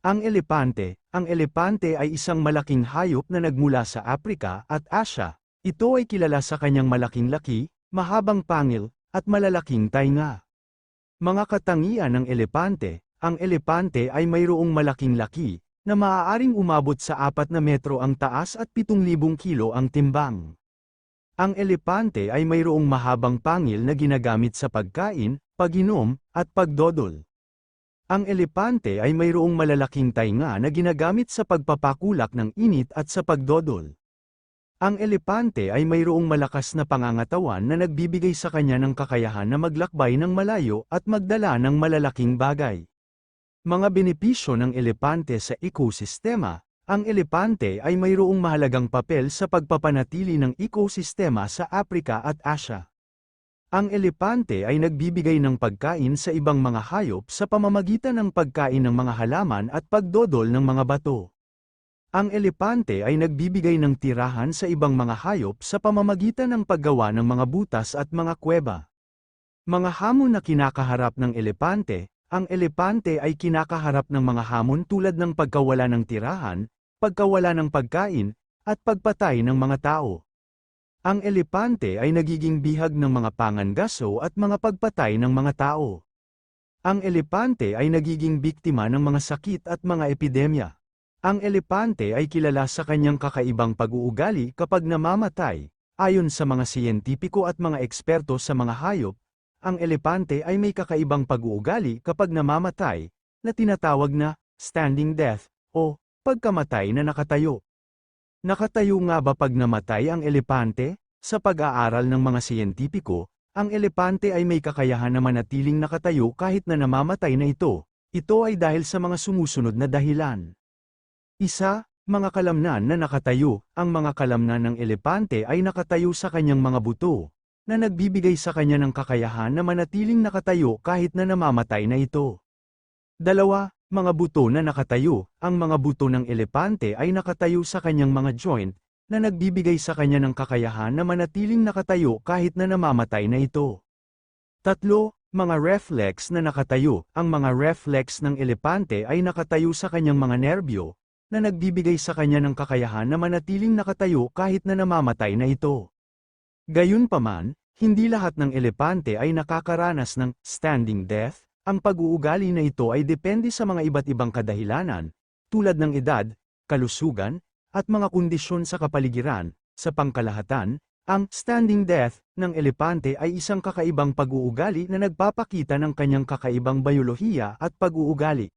Ang elepante ay isang malaking hayop na nagmula sa Afrika at Asya. Ito ay kilala sa kanyang malaking laki, mahabang pangil, at malalaking tainga. Mga katangian ng elepante, ang elepante ay mayroong malaking laki, na maaaring umabot sa 4 na metro ang taas at 7,000 kilo ang timbang. Ang elepante ay mayroong mahabang pangil na ginagamit sa pagkain, pag-inom, at pagdodol. Ang elepante ay mayroong malalaking tainga na ginagamit sa pagpapakulak ng init at sa pagdodol. Ang elepante ay mayroong malakas na pangangatawan na nagbibigay sa kanya ng kakayahan na maglakbay ng malayo at magdala ng malalaking bagay. Mga benepisyo ng elepante sa ekosistema. Ang elepante ay mayroong mahalagang papel sa pagpapanatili ng ekosistema sa Afrika at Asya. Ang elepante ay nagbibigay ng pagkain sa ibang mga hayop sa pamamagitan ng pagkain ng mga halaman at pagdodol ng mga bato. Ang elepante ay nagbibigay ng tirahan sa ibang mga hayop sa pamamagitan ng paggawa ng mga butas at mga kuweba. Mga hamon na kinakaharap ng elepante. Ang elepante ay kinakaharap ng mga hamon tulad ng pagkawala ng tirahan, pagkawala ng pagkain, at pagpatay ng mga tao. Ang elepante ay nagiging bihag ng mga pangangaso at mga pagpatay ng mga tao. Ang elepante ay nagiging biktima ng mga sakit at mga epidemya. Ang elepante ay kilala sa kanyang kakaibang pag-uugali kapag namamatay. Ayon sa mga siyentipiko at mga eksperto sa mga hayop, ang elepante ay may kakaibang pag-uugali kapag namamatay, na tinatawag na standing death o pagkamatay na nakatayo. Nakatayo nga ba pag namatay ang elepante? Sa pag-aaral ng mga siyentipiko, ang elepante ay may kakayahan na manatiling nakatayo kahit na namamatay na ito. Ito ay dahil sa mga sumusunod na dahilan. Isa, mga kalamnan na nakatayo. Ang mga kalamnan ng elepante ay nakatayo sa kanyang mga buto, na nagbibigay sa kanya ng kakayahan na manatiling nakatayo kahit na namamatay na ito. Dalawa, mga buto na nakatayo. Ang mga buto ng elepante ay nakatayo sa kanyang mga joint, na nagbibigay sa kanya ng kakayahan na manatiling nakatayo kahit na namamatay na ito. Tatlo, mga reflex na nakatayo. Ang mga reflex ng elepante ay nakatayo sa kanyang mga nerbyo, na nagbibigay sa kanya ng kakayahan na manatiling nakatayo kahit na namamatay na ito. Gayunpaman, hindi lahat ng elepante ay nakakaranas ng standing death. Ang pag-uugali na ito ay depende sa mga iba't ibang kadahilanan, tulad ng edad, kalusugan, at mga kondisyon sa kapaligiran. Sa pangkalahatan, ang standing death ng elepante ay isang kakaibang pag-uugali na nagpapakita ng kanyang kakaibang biolohiya at pag-uugali.